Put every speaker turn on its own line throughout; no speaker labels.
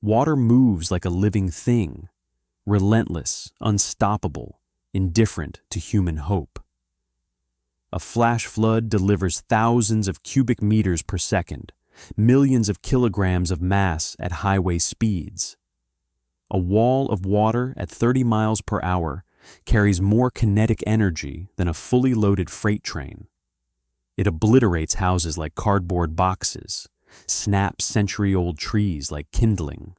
Water moves like a living thing, relentless, unstoppable, indifferent to human hope. A flash flood delivers thousands of cubic meters per second, millions of kilograms of mass at highway speeds. A wall of water at 30 miles per hour carries more kinetic energy than a fully loaded freight train. It obliterates houses like cardboard boxes, snaps century-old trees like kindling,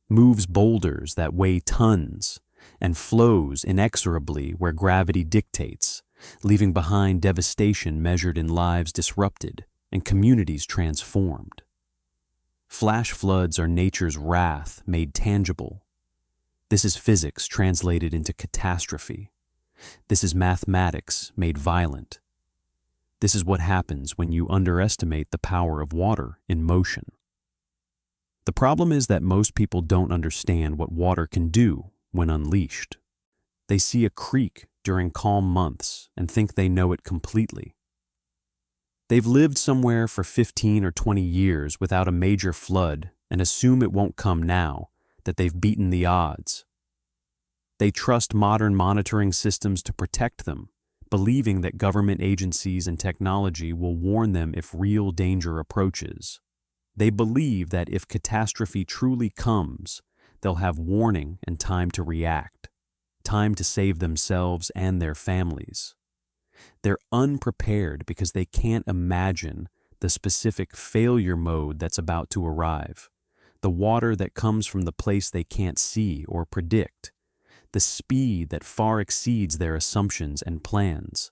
moves boulders that weigh tons, and flows inexorably where gravity dictates, leaving behind devastation measured in lives disrupted and communities transformed. Flash floods are nature's wrath made tangible. This is physics translated into catastrophe. This is mathematics made violent. This is what happens when you underestimate the power of water in motion. The problem is that most people don't understand what water can do when unleashed. They see a creek during calm months and think they know it completely. They've lived somewhere for 15 or 20 years without a major flood and assume it won't come now, that they've beaten the odds. They trust modern monitoring systems to protect them, believing that government agencies and technology will warn them if real danger approaches. They believe that if catastrophe truly comes, they'll have warning and time to react, time to save themselves and their families. They're unprepared because they can't imagine the specific failure mode that's about to arrive, the water that comes from the place they can't see or predict, the speed that far exceeds their assumptions and plans.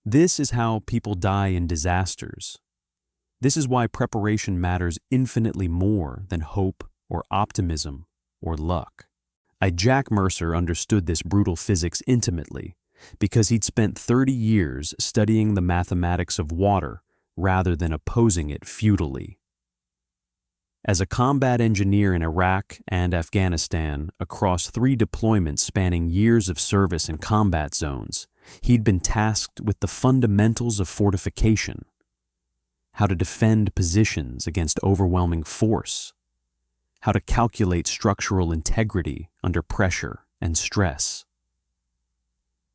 This is how people die in disasters. This is why preparation matters infinitely more than hope or optimism or luck. Jack Mercer understood this brutal physics intimately because he'd spent 30 years studying the mathematics of water rather than opposing it futilely. As a combat engineer in Iraq and Afghanistan across 3 deployments spanning years of service in combat zones, he'd been tasked with the fundamentals of fortification, how to defend positions against overwhelming force, how to calculate structural integrity under pressure and stress.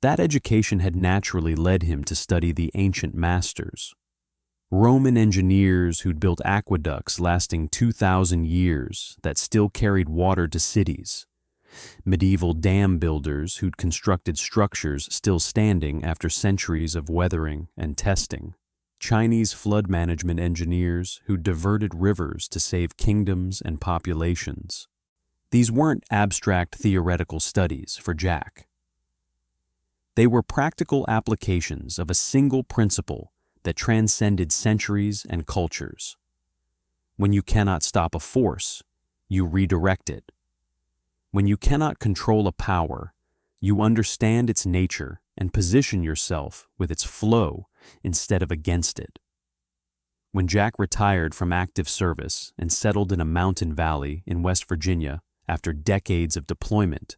That education had naturally led him to study the ancient masters, Roman engineers who'd built aqueducts lasting 2,000 years that still carried water to cities, medieval dam builders who'd constructed structures still standing after centuries of weathering and testing, Chinese flood management engineers who diverted rivers to save kingdoms and populations. These weren't abstract theoretical studies for Jack. They were practical applications of a single principle that transcended centuries and cultures. When you cannot stop a force, you redirect it. When you cannot control a power, you understand its nature and position yourself with its flow instead of against it. When Jack retired from active service and settled in a mountain valley in West Virginia after decades of deployment,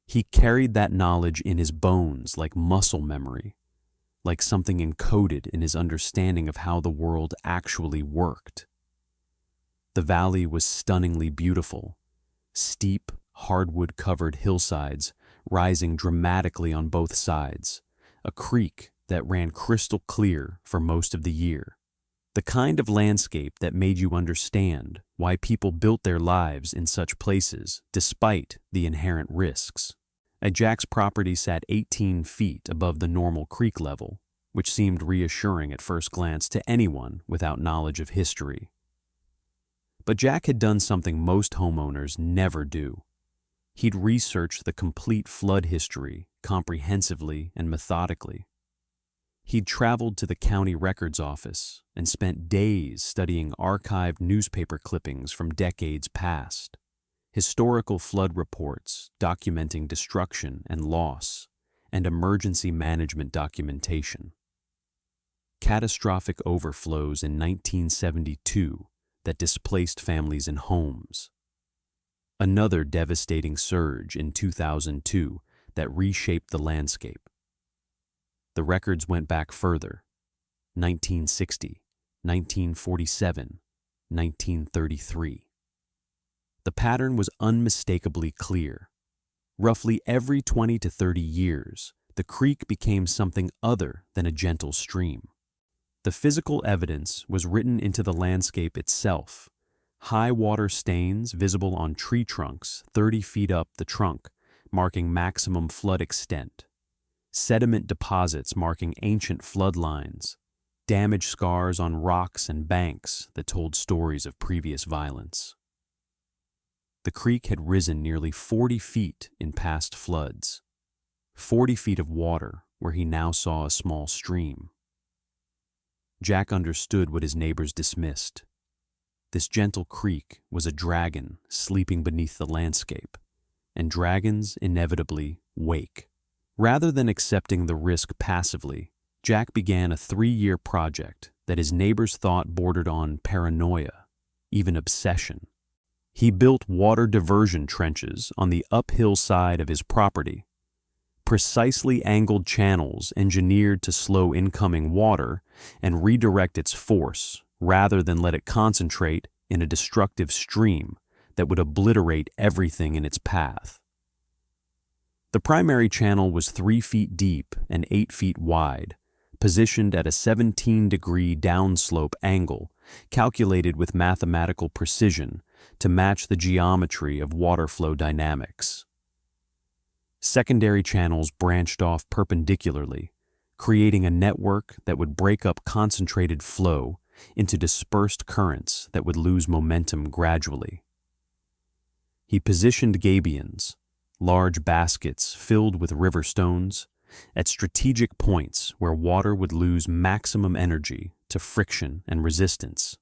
he carried that knowledge in his bones like muscle memory, like something encoded in his understanding of how the world actually worked. The valley was stunningly beautiful, steep, hardwood-covered hillsides rising dramatically on both sides, a creek that ran crystal clear for most of the year. The kind of landscape that made you understand why people built their lives in such places despite the inherent risks. Jack's property sat 18 feet above the normal creek level, which seemed reassuring at first glance to anyone without knowledge of history. But Jack had done something most homeowners never do. He'd researched the complete flood history comprehensively and methodically. He'd traveled to the county records office and spent days studying archived newspaper clippings from decades past, historical flood reports documenting destruction and loss, and emergency management documentation. Catastrophic overflows in 1972 that displaced families and homes. Another devastating surge in 2002 that reshaped the landscape. The records went back further: 1960, 1947, 1933. The pattern was unmistakably clear. Roughly every 20 to 30 years, the creek became something other than a gentle stream. The physical evidence was written into the landscape itself. High water stains visible on tree trunks 30 feet up the trunk, marking maximum flood extent. Sediment deposits marking ancient flood lines. Damage scars on rocks and banks that told stories of previous violence. The creek had risen nearly 40 feet in past floods. 40 feet of water where he now saw a small stream. Jack understood what his neighbors dismissed. This gentle creek was a dragon sleeping beneath the landscape, and dragons inevitably wake. Rather than accepting the risk passively, Jack began a 3-year project that his neighbors thought bordered on paranoia, even obsession. He built water diversion trenches on the uphill side of his property, precisely angled channels engineered to slow incoming water and redirect its force rather than let it concentrate in a destructive stream that would obliterate everything in its path. The primary channel was 3 feet deep and 8 feet wide, positioned at a 17-degree downslope angle, calculated with mathematical precision to match the geometry of water flow dynamics. Secondary channels branched off perpendicularly, creating a network that would break up concentrated flow into dispersed currents that would lose momentum gradually. He positioned gabions, large baskets filled with river stones, at strategic points where water would lose maximum energy to friction and resistance,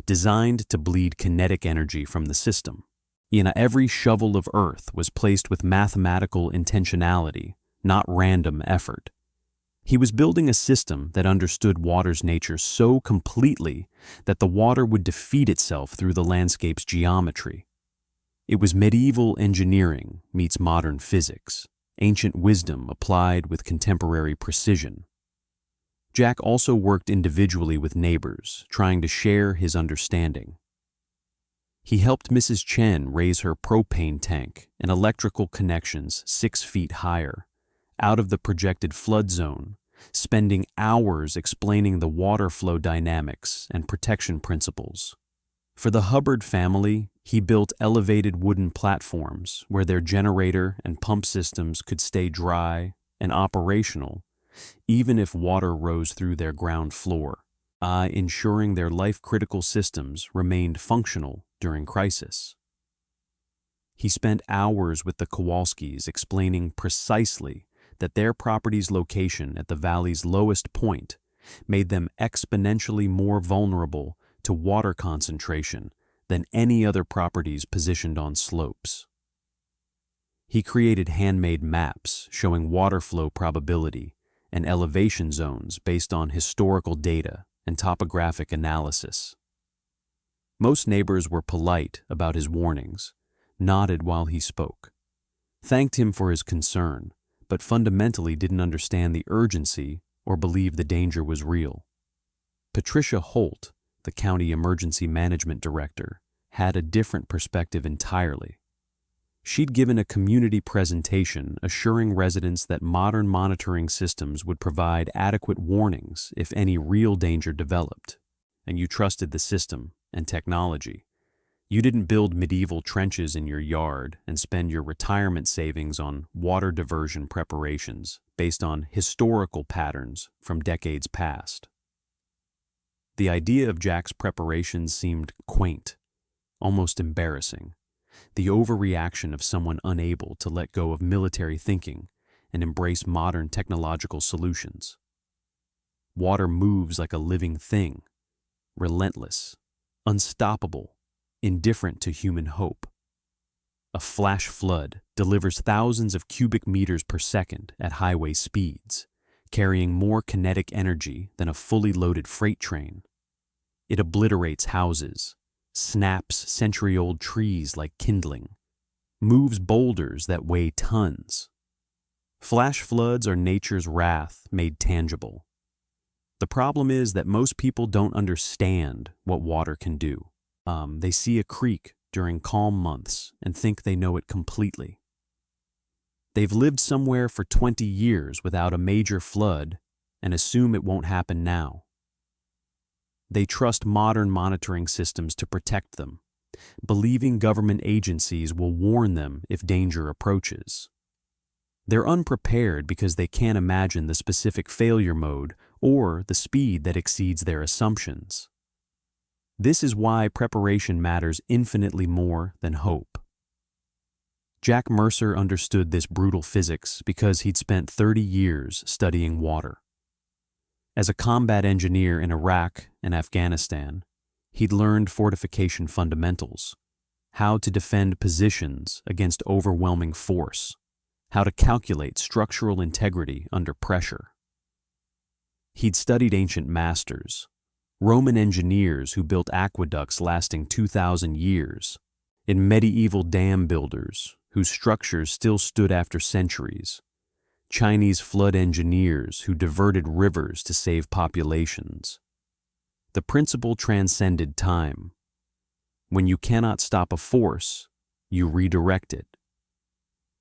designed to bleed kinetic energy from the system. Every shovel of earth was placed with mathematical intentionality, not random effort. He was building a system that understood water's nature so completely that the water would defeat itself through the landscape's geometry. It was medieval engineering meets modern physics, ancient wisdom applied with contemporary precision. Jack also worked individually with neighbors, trying to share his understanding. He helped Mrs. Chen raise her propane tank and electrical connections 6 feet higher, out of the projected flood zone, spending hours explaining the water flow dynamics and protection principles. For the Hubbard family, he built elevated wooden platforms where their generator and pump systems could stay dry and operational, even if water rose through their ground floor, ensuring their life-critical systems remained functional during crisis. He spent hours with the Kowalskis explaining precisely that their property's location at the valley's lowest point made them exponentially more vulnerable to water concentration than any other properties positioned on slopes. He created handmade maps showing water flow probability and elevation zones based on historical data and topographic analysis. Most neighbors were polite about his warnings, nodded while he spoke, thanked him for his concern, but fundamentally didn't understand the urgency or believe the danger was real. Patricia Holt, the county emergency management director, had a different perspective entirely. She'd given a community presentation assuring residents that modern monitoring systems would provide adequate warnings if any real danger developed, and you trusted the system and technology. You didn't build medieval trenches in your yard and spend your retirement savings on water diversion preparations based on historical patterns from decades past. The idea of Jack's preparations seemed quaint, almost embarrassing, the overreaction of someone unable to let go of military thinking and embrace modern technological solutions. Water moves like a living thing, relentless, unstoppable, indifferent to human hope. A flash flood delivers thousands of cubic meters per second at highway speeds, carrying more kinetic energy than a fully loaded freight train. It obliterates houses, snaps century-old trees like kindling, moves boulders that weigh tons. Flash floods are nature's wrath made tangible. The problem is that most people don't understand what water can do. They see a creek during calm months and think they know it completely. They've lived somewhere for 20 years without a major flood and assume it won't happen now. They trust modern monitoring systems to protect them, believing government agencies will warn them if danger approaches. They're unprepared because they can't imagine the specific failure mode or the speed that exceeds their assumptions. This is why preparation matters infinitely more than hope. Jack Mercer understood this brutal physics because he'd spent 30 years studying water. As a combat engineer in Iraq and Afghanistan, he'd learned fortification fundamentals, how to defend positions against overwhelming force, how to calculate structural integrity under pressure. He'd studied ancient masters, Roman engineers who built aqueducts lasting 2,000 years, and medieval dam builders whose structures still stood after centuries, Chinese flood engineers who diverted rivers to save populations. The principle transcended time. When you cannot stop a force, you redirect it.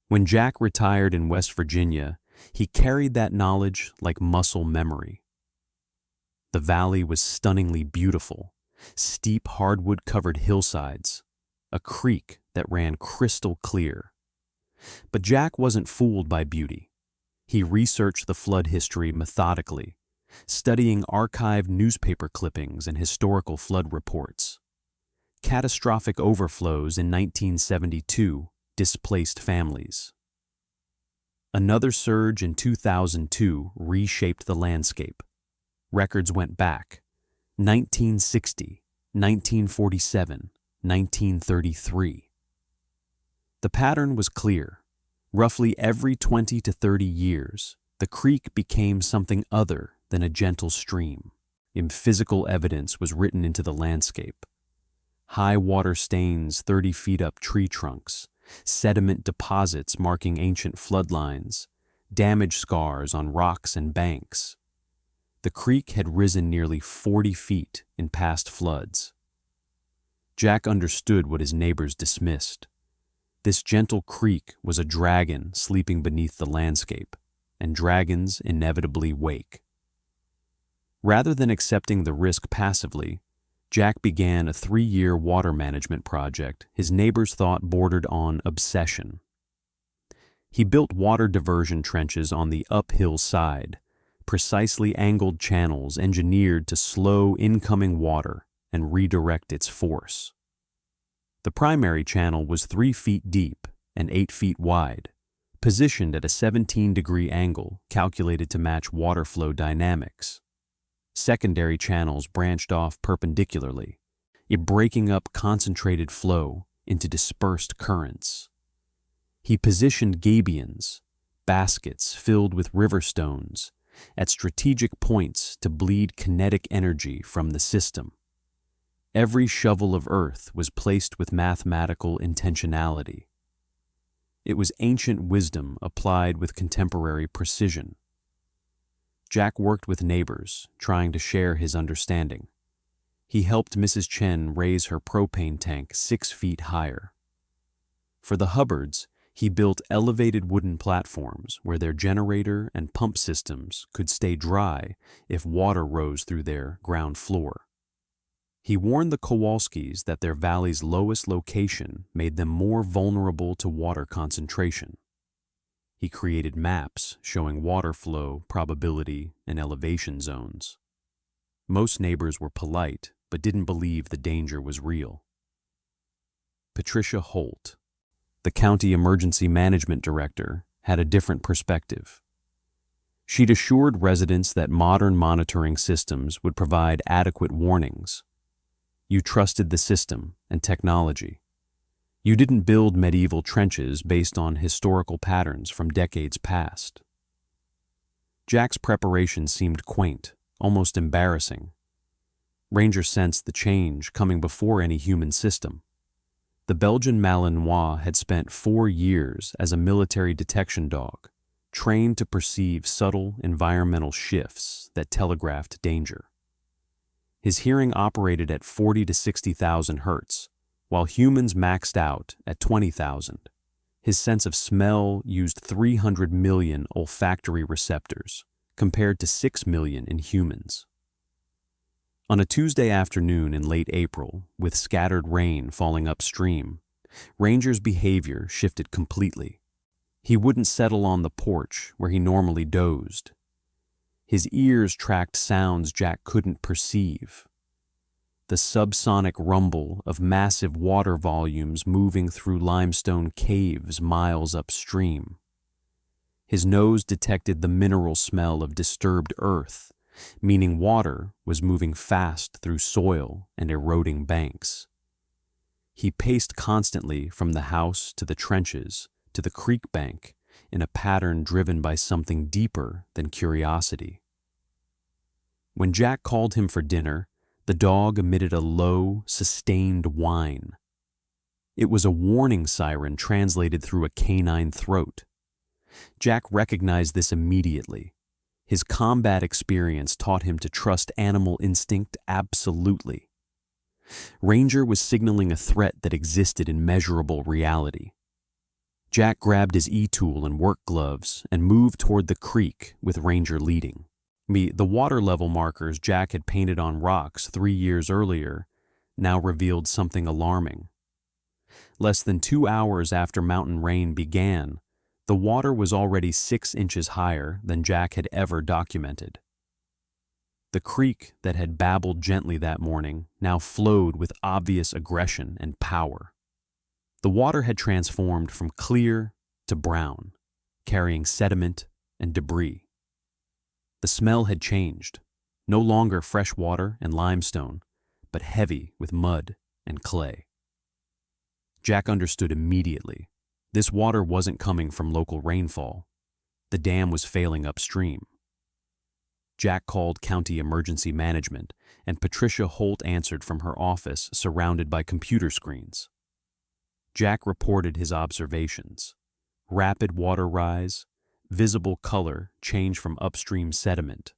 When Jack retired in West Virginia, he carried that knowledge like muscle memory. The valley was stunningly beautiful, steep hardwood-covered hillsides, a creek that ran crystal clear. But Jack wasn't fooled by beauty. He researched the flood history methodically, studying archived newspaper clippings and historical flood reports. Catastrophic overflows in 1972 displaced families. Another surge in 2002 reshaped the landscape. Records went back: 1960, 1947, 1933. The pattern was clear. Roughly every 20 to 30 years, the creek became something other than a gentle stream. Physical evidence was written into the landscape. High water stains 30 feet up tree trunks, sediment deposits marking ancient floodlines, damage scars on rocks and banks. The creek had risen nearly 40 feet in past floods. Jack understood what his neighbors dismissed. This gentle creek was a dragon sleeping beneath the landscape, and dragons inevitably wake. Rather than accepting the risk passively, Jack began a 3-year water management project his neighbors thought bordered on obsession. He built water diversion trenches on the uphill side, precisely angled channels engineered to slow incoming water and redirect its force. The primary channel was 3 feet deep and 8 feet wide, positioned at a 17-degree angle calculated to match water flow dynamics. Secondary channels branched off perpendicularly, breaking up concentrated flow into dispersed currents. He positioned gabions, baskets filled with river stones, at strategic points to bleed kinetic energy from the system. Every shovel of earth was placed with mathematical intentionality. It was ancient wisdom applied with contemporary precision. Jack worked with neighbors, trying to share his understanding. He helped Mrs. Chen raise her propane tank 6 feet higher. For the Hubbards, he built elevated wooden platforms where their generator and pump systems could stay dry if water rose through their ground floor. He warned the Kowalskis that their valley's lowest location made them more vulnerable to water concentration. He created maps showing water flow, probability, and elevation zones. Most neighbors were polite, but didn't believe the danger was real. Patricia Holt, the county emergency management director, had a different perspective. She'd assured residents that modern monitoring systems would provide adequate warnings. You trusted the system and technology. You didn't build medieval trenches based on historical patterns from decades past. Jack's preparation seemed quaint, almost embarrassing. Ranger sensed the change coming before any human system. The Belgian Malinois had spent 4 years as a military detection dog, trained to perceive subtle environmental shifts that telegraphed danger. His hearing operated at 40 to 60,000 hertz, while humans maxed out at 20,000. His sense of smell used 300 million olfactory receptors, compared to 6 million in humans. On a Tuesday afternoon in late April, with scattered rain falling upstream, Ranger's behavior shifted completely. He wouldn't settle on the porch where he normally dozed. His ears tracked sounds Jack couldn't perceive. The subsonic rumble of massive water volumes moving through limestone caves miles upstream. His nose detected the mineral smell of disturbed earth, meaning water was moving fast through soil and eroding banks. He paced constantly from the house to the trenches to the creek bank in a pattern driven by something deeper than curiosity. When Jack called him for dinner, the dog emitted a low, sustained whine. It was a warning siren translated through a canine throat. Jack recognized this immediately. His combat experience taught him to trust animal instinct absolutely. Ranger was signaling a threat that existed in measurable reality. Jack grabbed his e-tool and work gloves and moved toward the creek with Ranger leading. The water level markers Jack had painted on rocks 3 years earlier now revealed something alarming. Less than 2 hours after mountain rain began, the water was already 6 inches higher than Jack had ever documented. The creek that had babbled gently that morning now flowed with obvious aggression and power. The water had transformed from clear to brown, carrying sediment and debris. The smell had changed, no longer fresh water and limestone, but heavy with mud and clay. Jack understood immediately. This water wasn't coming from local rainfall. The dam was failing upstream. Jack called County Emergency Management, and Patricia Holt answered from her office surrounded by computer screens. Jack reported his observations. Rapid water rise, visible color change from upstream sediment,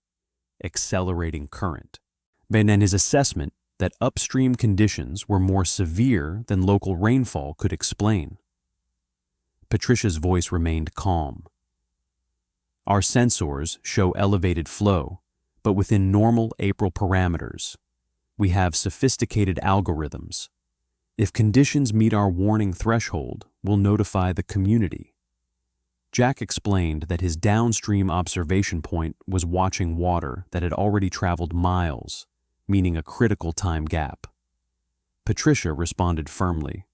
accelerating current. And his assessment that upstream conditions were more severe than local rainfall could explain. Patricia's voice remained calm. Our sensors show elevated flow, but within normal April parameters. We have sophisticated algorithms. If conditions meet our warning threshold, we'll notify the community. Jack explained that his downstream observation point was watching water that had already traveled miles, meaning a critical time gap. Patricia responded firmly.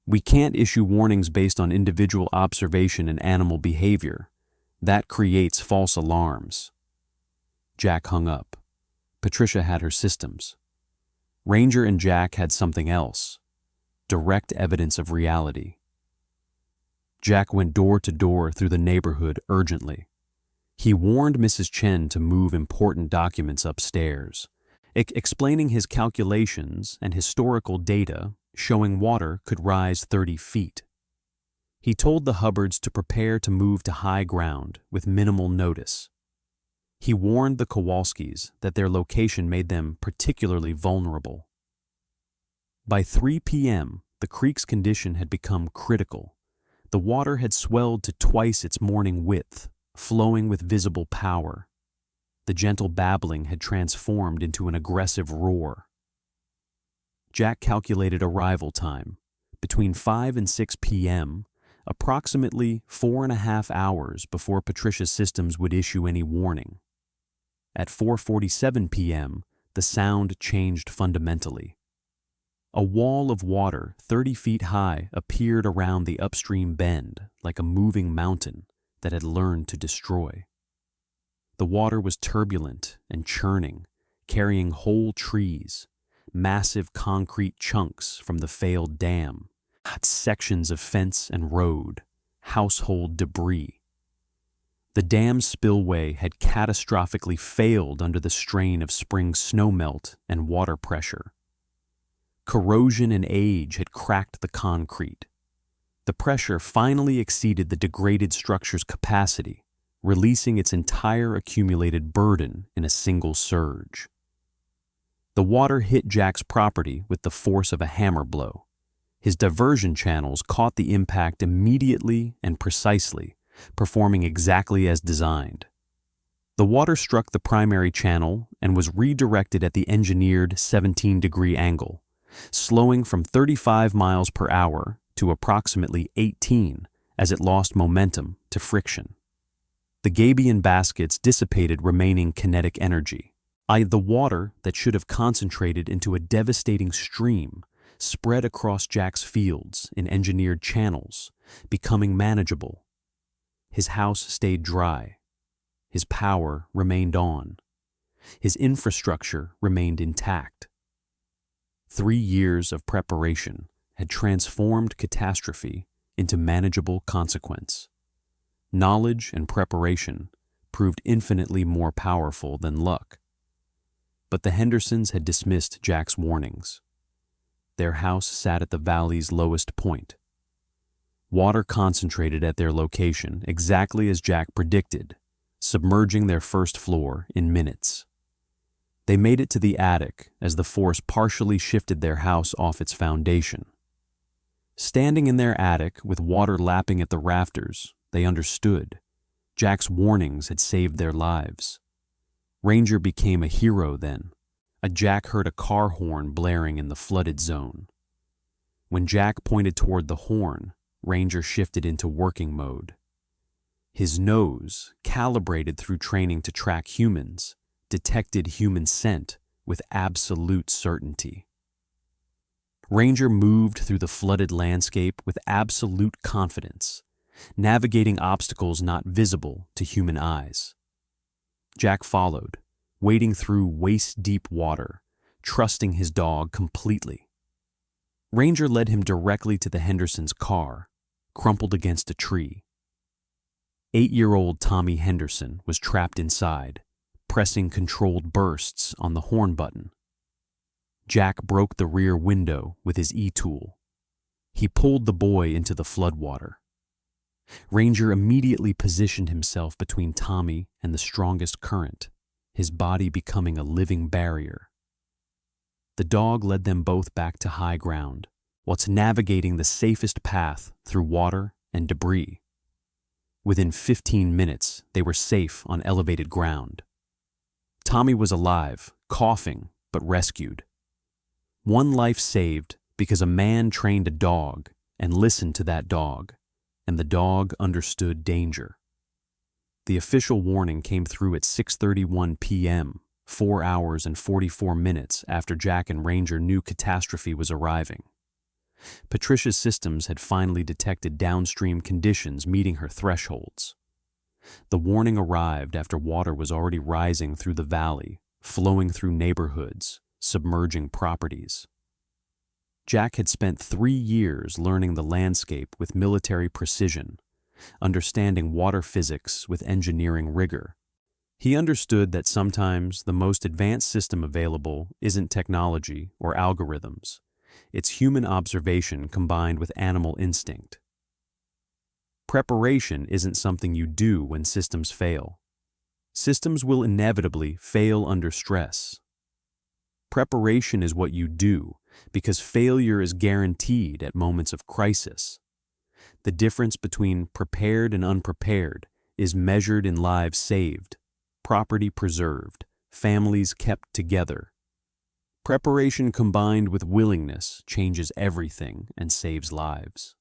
We can't issue warnings based on individual observation and animal behavior. That creates false alarms. Jack hung up. Patricia had her systems. Ranger and Jack had something else. Direct evidence of reality. Jack went door to door through the neighborhood urgently. He warned Mrs. Chen to move important documents upstairs, explaining his calculations and historical data showing water could rise 30 feet. He told the Hubbards to prepare to move to high ground with minimal notice. He warned the Kowalskis that their location made them particularly vulnerable. By 3 p.m., the creek's condition had become critical. The water had swelled to twice its morning width, flowing with visible power. The gentle babbling had transformed into an aggressive roar. Jack calculated arrival time. Between 5 and 6 p.m., approximately 4.5 hours before Patricia's systems would issue any warning. At 4:47 p.m., the sound changed fundamentally. A wall of water 30 feet high appeared around the upstream bend like a moving mountain that had learned to destroy. The water was turbulent and churning, carrying whole trees, massive concrete chunks from the failed dam, sections of fence and road, household debris. The dam spillway had catastrophically failed under the strain of spring snowmelt and water pressure. Corrosion and age had cracked the concrete. The pressure finally exceeded the degraded structure's capacity, releasing its entire accumulated burden in a single surge. The water hit Jack's property with the force of a hammer blow. His diversion channels caught the impact immediately and precisely, performing exactly as designed. The water struck the primary channel and was redirected at the engineered 17-degree angle, slowing from 35 miles per hour to approximately 18 as it lost momentum to friction. The gabion baskets dissipated remaining kinetic energy. The water that should have concentrated into a devastating stream spread across Jack's fields in engineered channels, becoming manageable. His house stayed dry. His power remained on. His infrastructure remained intact. 3 years of preparation had transformed catastrophe into manageable consequence. Knowledge and preparation proved infinitely more powerful than luck. But the Hendersons had dismissed Jack's warnings. Their house sat at the valley's lowest point. Water concentrated at their location exactly as Jack predicted, submerging their first floor in minutes. They made it to the attic as the force partially shifted their house off its foundation. Standing in their attic with water lapping at the rafters, they understood. Jack's warnings had saved their lives. Ranger became a hero then. Jack heard a car horn blaring in the flooded zone. When Jack pointed toward the horn, Ranger shifted into working mode. His nose, calibrated through training to track humans, detected human scent with absolute certainty. Ranger moved through the flooded landscape with absolute confidence, navigating obstacles not visible to human eyes. Jack followed, wading through waist-deep water, trusting his dog completely. Ranger led him directly to the Hendersons' car, crumpled against a tree. 8-year-old Tommy Henderson was trapped inside, pressing controlled bursts on the horn button. Jack broke the rear window with his e-tool. He pulled the boy into the floodwater. Ranger immediately positioned himself between Tommy and the strongest current, his body becoming a living barrier. The dog led them both back to high ground, whilst navigating the safest path through water and debris. Within 15 minutes, they were safe on elevated ground. Tommy was alive, coughing, but rescued. One life saved because a man trained a dog and listened to that dog, and the dog understood danger. The official warning came through at 6:31 p.m., 4 hours and 44 minutes after Jack and Ranger knew catastrophe was arriving. Patricia's systems had finally detected downstream conditions meeting her thresholds. The warning arrived after water was already rising through the valley, flowing through neighborhoods, submerging properties. Jack had spent 3 years learning the landscape with military precision, understanding water physics with engineering rigor. He understood that sometimes the most advanced system available isn't technology or algorithms. It's human observation combined with animal instinct. Preparation isn't something you do when systems fail. Systems will inevitably fail under stress. Preparation is what you do because failure is guaranteed at moments of crisis. The difference between prepared and unprepared is measured in lives saved, property preserved, families kept together. Preparation combined with willingness changes everything and saves lives.